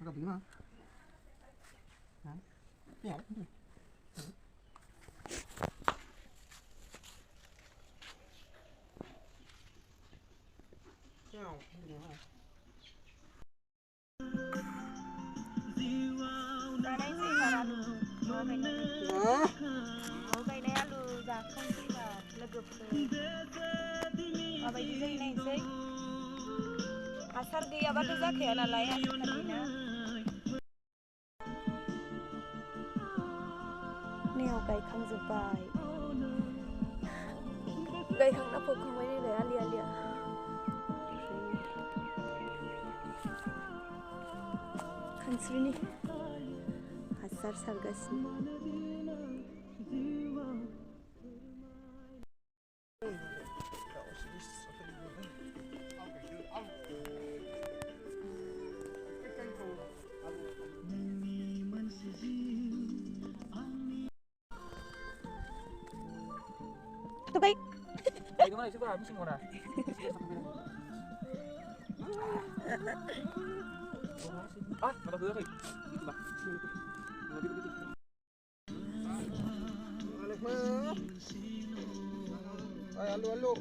Agak bingung. Ya. Cái đấy gì mà đã đủ nó cái này nó cái này alu ra không chỉ là legap apa itu sih ini sih asar gaya batu zak ya nalai asar kadina neo kai khang zubai gai khang na pok khang ini deh alia alia kan sini asar sargasni Tuh baik. Gimana sih Pak? Mesti ngora. Ah, mata dulu kali. Gitu, Pak. Gitu. Alek mah. Ay, alu.